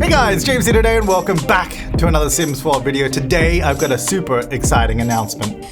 Hey guys, James here today and welcome back to another Sims 4 video. Today I've got a super exciting announcement.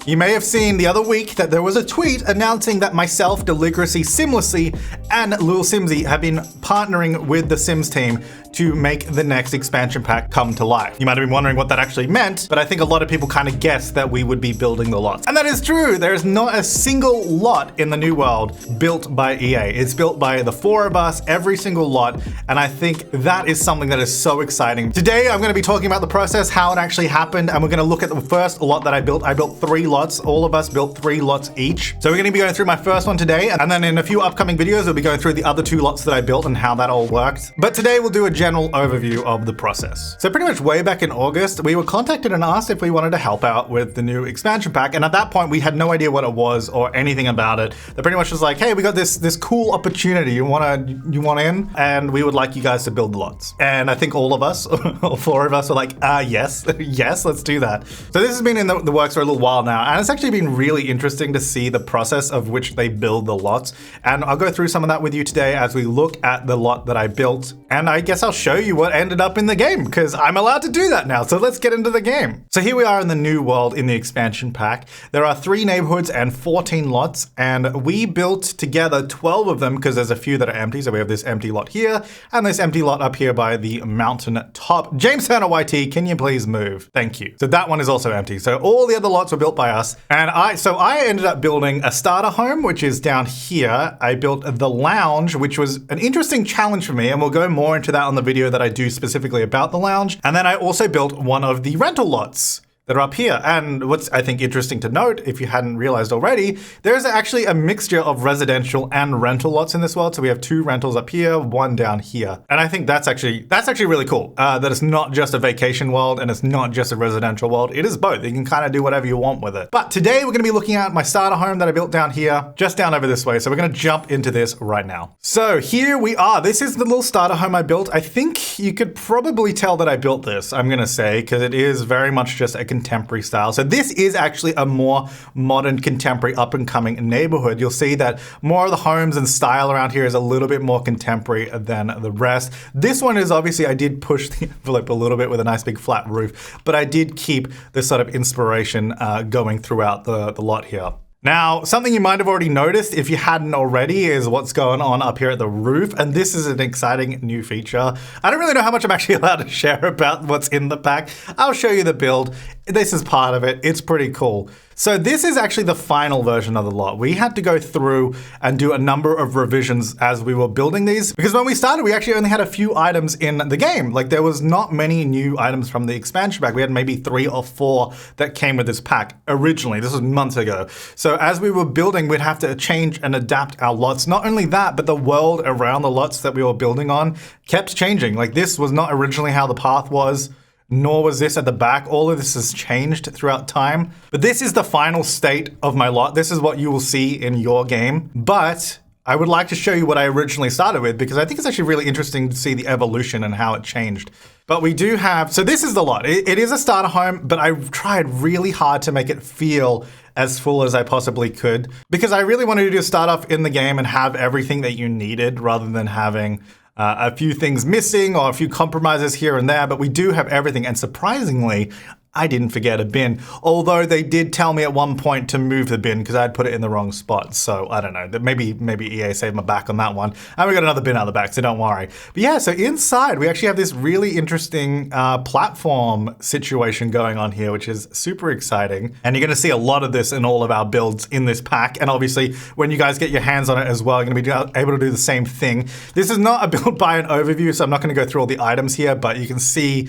You may have seen the other week that there was a tweet announcing that myself, Deligracy Simlessly, and Lil Simsy have been partnering with the Sims team to make the next expansion pack come to life. You might have been wondering what that actually meant, but I think a lot of people kind of guessed that we would be building the lots. And that is true. There is not a single lot in the new world built by EA. It's built by the four of us, every single lot, and I think that is something that is so exciting. Today, I'm going to be talking about the process, how it actually happened, and we're going to look at the first lot that I built. I built 3 lots. All of us built 3 lots each. So we're going to be going through my first one today, and then in a few upcoming videos, we'll be going through the other 2 lots that I built and how that all worked. But today, we'll do a general overview of the process. So pretty much way back in August, we were contacted and asked if we wanted to help out with the new expansion pack. And at that point, we had no idea what it was or anything about it. They pretty much was like, hey, we got this cool opportunity. You want in? And we would like you guys to build the lots. And I think all of us, all 4 of us were like, yes, yes, let's do that. So this has been in the works for a little while now. And it's actually been really interesting to see the process of which they build the lots. And I'll go through some of that with you today as we look at the lot that I built. And I guess I'll show you what ended up in the game because I'm allowed to do that now. So let's get into the game. So here we are in the new world in the expansion pack. There are 3 neighborhoods and 14 lots, and we built together 12 of them because there's a few that are empty. So we have this empty lot here and this empty lot up here by the mountain top. James Turner YT, can you please move? Thank you. So that one is also empty. So all the other lots were built by us. And I ended up building a starter home, which is down here. I built the lounge, which was an interesting challenge for me, and we'll go more into that on the video that I do specifically about the lounge. And then I also built one of the rental lots that are up here. And what's I think interesting to note, if you hadn't realized already, there's actually a mixture of residential and rental lots in this world. So we have 2 rentals up here, 1 down here. And I think that's actually really cool. That it's not just a vacation world and it's not just a residential world. It is both. You can kind of do whatever you want with it. But today we're going to be looking at my starter home that I built down here, just down over this way. So we're going to jump into this right now. So here we are. This is the little starter home I built. I think you could probably tell that I built this, I'm going to say, because it is very much just a contemporary style. So this is actually a more modern, contemporary, up-and-coming neighborhood. You'll see that more of the homes and style around here is a little bit more contemporary than the rest. This one is obviously, I did push the envelope a little bit with a nice big flat roof, but I did keep this sort of inspiration going throughout the lot here. Now, something you might have already noticed if you hadn't already is what's going on up here at the roof. And this is an exciting new feature. I don't really know how much I'm actually allowed to share about what's in the pack. I'll show you the build. This is part of it. It's pretty cool. So this is actually the final version of the lot. We had to go through and do a number of revisions as we were building these, because when we started, we actually only had a few items in the game. Like there was not many new items from the expansion pack. We had maybe 3 or 4 that came with this pack originally. This was months ago. So as we were building, we'd have to change and adapt our lots. Not only that, but the world around the lots that we were building on kept changing. Like this was not originally how the path was, nor was this at the back. All of this has changed throughout time. But this is the final state of my lot. This is what you will see in your game. But I would like to show you what I originally started with because I think it's actually really interesting to see the evolution and how it changed. But we do have, so this is the lot. It is a starter home, but I tried really hard to make it feel as full as I possibly could because I really wanted to just start off in the game and have everything that you needed rather than having a few things missing or a few compromises here and there, but we do have everything. And surprisingly, I didn't forget a bin, although they did tell me at one point to move the bin because I had put it in the wrong spot. So I don't know, maybe EA saved my back on that one. And we got another bin out the back, so don't worry. But yeah, so inside we actually have this really interesting platform situation going on here, which is super exciting. And you're gonna see a lot of this in all of our builds in this pack. And obviously when you guys get your hands on it as well, you're gonna be able to do the same thing. This is not a build by an overview, so I'm not gonna go through all the items here, but you can see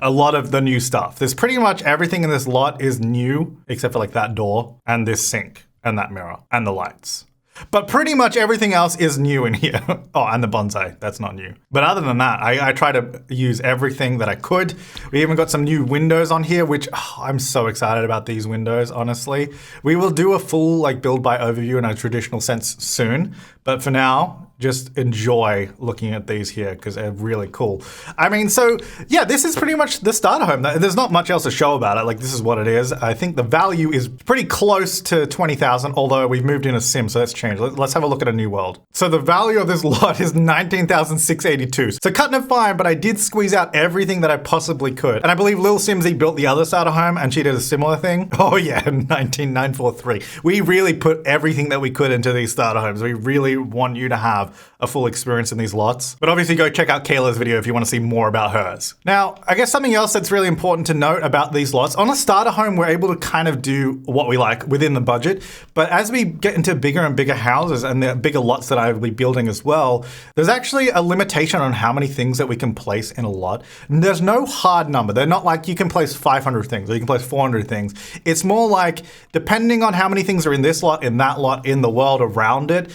a lot of the new stuff. There's pretty much everything in this lot is new, except for like that door and this sink and that mirror and the lights. But pretty much everything else is new in here. Oh, and the bonsai, that's not new. But other than that, I try to use everything that I could. We even got some new windows on here, which I'm so excited about these windows, honestly. We will do a full like build by overview in a traditional sense soon. But for now, just enjoy looking at these here because they're really cool. I mean, so yeah, this is pretty much the starter home. There's not much else to show about it. Like, this is what it is. I think the value is pretty close to 20,000, although we've moved in a sim, so that's changed. Let's have a look at a new world. So the value of this lot is 19,682. So cutting it fine, but I did squeeze out everything that I possibly could. And I believe Lil Simsy built the other starter home and she did a similar thing. Oh yeah, 19,943. We really put everything that we could into these starter homes. We really want you to have a full experience in these lots. But obviously go check out Kayla's video if you want to see more about hers. Now, I guess something else that's really important to note about these lots, on a starter home, we're able to kind of do what we like within the budget. But as we get into bigger and bigger houses and the bigger lots that I will be building as well, there's actually a limitation on how many things that we can place in a lot. And there's no hard number. They're not like you can place 500 things or you can place 400 things. It's more like, depending on how many things are in this lot, in that lot, in the world around it,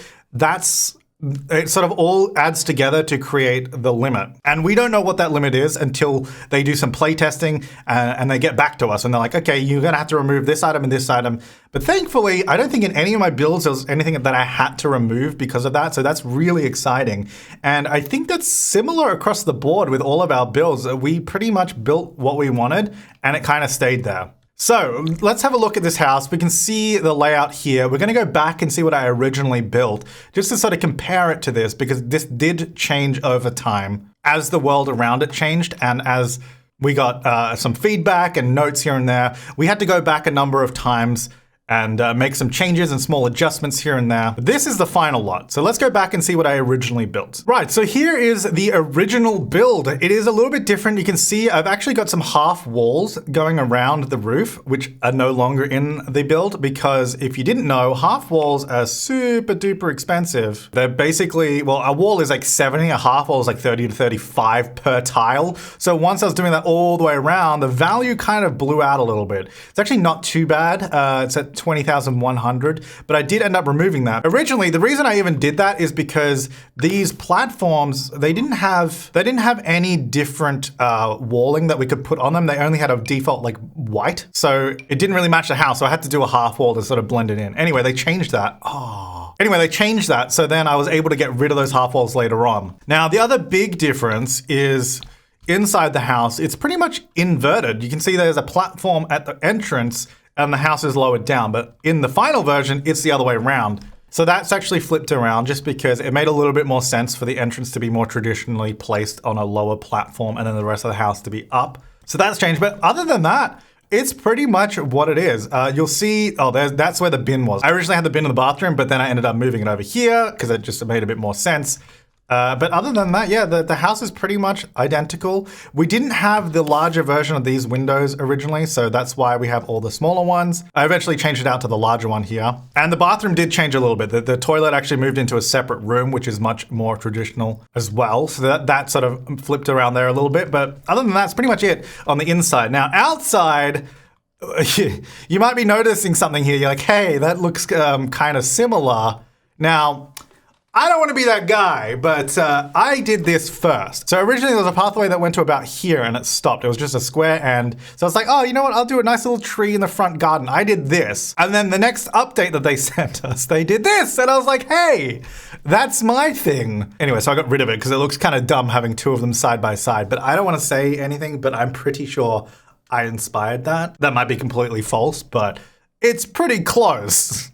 it sort of all adds together to create the limit. And we don't know what that limit is until they do some play testing and they get back to us and they're like, okay, you're gonna have to remove this item and this item. But thankfully, I don't think in any of my builds there was anything that I had to remove because of that. So that's really exciting. And I think that's similar across the board with all of our builds. We pretty much built what we wanted and it kind of stayed there. So let's have a look at this house. We can see the layout here. We're gonna go back and see what I originally built just to sort of compare it to this, because this did change over time as the world around it changed and as we got some feedback and notes here and there. We had to go back a number of times and make some changes and small adjustments here and there. But this is the final lot. So let's go back and see what I originally built. Right, so here is the original build. It is a little bit different. You can see I've actually got some half walls going around the roof, which are no longer in the build, because if you didn't know, half walls are super duper expensive. They're basically, well, a wall is like 70, a half wall is like 30 to 35 per tile. So once I was doing that all the way around, the value kind of blew out a little bit. It's actually not too bad. It's at 20,100, but I did end up removing that. Originally, the reason I even did that is because these platforms, they didn't have any different walling that we could put on them. They only had a default like white, so it didn't really match the house. So I had to do a half wall to sort of blend it in. Anyway, they changed that. Anyway, they changed that, so then I was able to get rid of those half walls later on. Now, the other big difference is inside the house, it's pretty much inverted. You can see there's a platform at the entrance and the house is lowered down, but in the final version, it's the other way around. So that's actually flipped around just because it made a little bit more sense for the entrance to be more traditionally placed on a lower platform and then the rest of the house to be up. So that's changed, but other than that, it's pretty much what it is. You'll see, that's where the bin was. I originally had the bin in the bathroom, but then I ended up moving it over here because it just made a bit more sense. But other than that, yeah, the house is pretty much identical. We didn't have the larger version of these windows originally, so that's why we have all the smaller ones. I eventually changed it out to the larger one here. And the bathroom did change a little bit. The toilet actually moved into a separate room, which is much more traditional as well. So that sort of flipped around there a little bit. But other than that, it's pretty much it on the inside. Now, outside, you might be noticing something here. You're like, hey, that looks kind of similar. Now, I don't want to be that guy, but I did this first. So originally there was a pathway that went to about here and it stopped. It was just a square end. So I was like, oh, you know what? I'll do a nice little tree in the front garden. I did this. And then the next update that they sent us, they did this. And I was like, hey, that's my thing. Anyway, so I got rid of it because it looks kind of dumb having two of them side by side. But I don't want to say anything, but I'm pretty sure I inspired that. That might be completely false, but it's pretty close.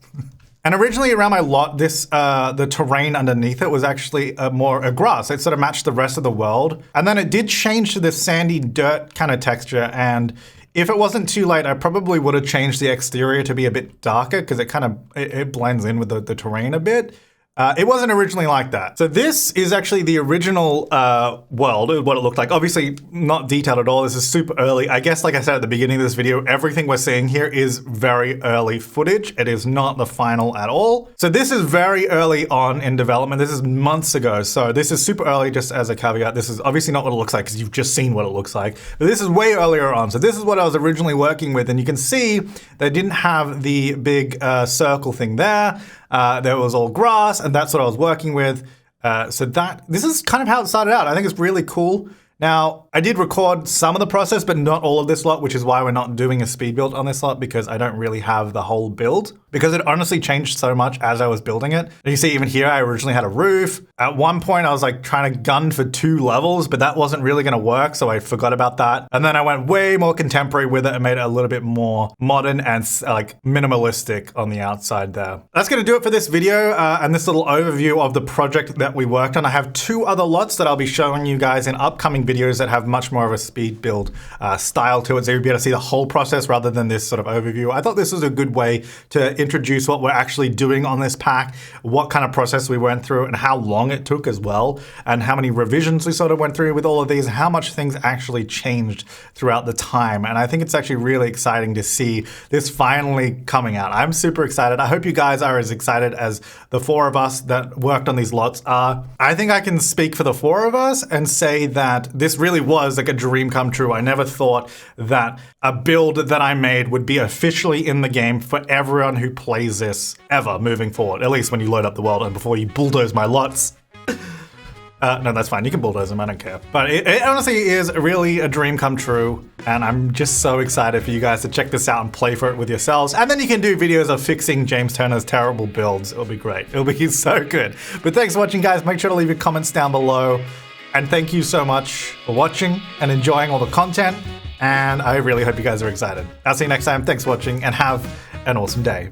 And originally around my lot, the terrain underneath it was actually more a grass. It sort of matched the rest of the world. And then it did change to this sandy dirt kind of texture. And if it wasn't too late, I probably would have changed the exterior to be a bit darker because it blends in with the terrain a bit. It wasn't originally like that. So this is actually the original world, what it looked like. Obviously not detailed at all. This is super early. I guess, like I said at the beginning of this video, everything we're seeing here is very early footage. It is not the final at all. So this is very early on in development. This is months ago. So this is super early, just as a caveat. This is obviously not what it looks like because you've just seen what it looks like. But this is way earlier on. So this is what I was originally working with. And you can see they didn't have the big circle thing there. There was all grass, and that's what I was working with. So this is kind of how it started out. I think it's really cool. Now, I did record some of the process, but not all of this lot, which is why we're not doing a speed build on this lot, because I don't really have the whole build. Because it honestly changed so much as I was building it. And you see even here, I originally had a roof. At one point, I was like trying to gun for 2 levels, but that wasn't really gonna work, so I forgot about that. And then I went way more contemporary with it and made it a little bit more modern and like minimalistic on the outside there. That's gonna do it for this video and this little overview of the project that we worked on. I have 2 other lots that I'll be showing you guys in upcoming videos that have much more of a speed build style to it, so you'll be able to see the whole process rather than this sort of overview. I thought this was a good way to introduce what we're actually doing on this pack, what kind of process we went through, and how long it took as well, and how many revisions we sort of went through with all of these, and how much things actually changed throughout the time. And I think it's actually really exciting to see this finally coming out. I'm super excited. I hope you guys are as excited as the 4 of us that worked on these lots are. I think I can speak for the 4 of us and say that this really was like a dream come true. I never thought that a build that I made would be officially in the game for everyone who plays this ever moving forward, at least when you load up the world and before you bulldoze my lots. No, that's fine. You can bulldoze them. I don't care. But it honestly is really a dream come true. And I'm just so excited for you guys to check this out and play for it with yourselves. And then you can do videos of fixing James Turner's terrible builds. It'll be great. It'll be so good. But thanks for watching, guys. Make sure to leave your comments down below. And thank you so much for watching and enjoying all the content. And I really hope you guys are excited. I'll see you next time. Thanks for watching and have an awesome day.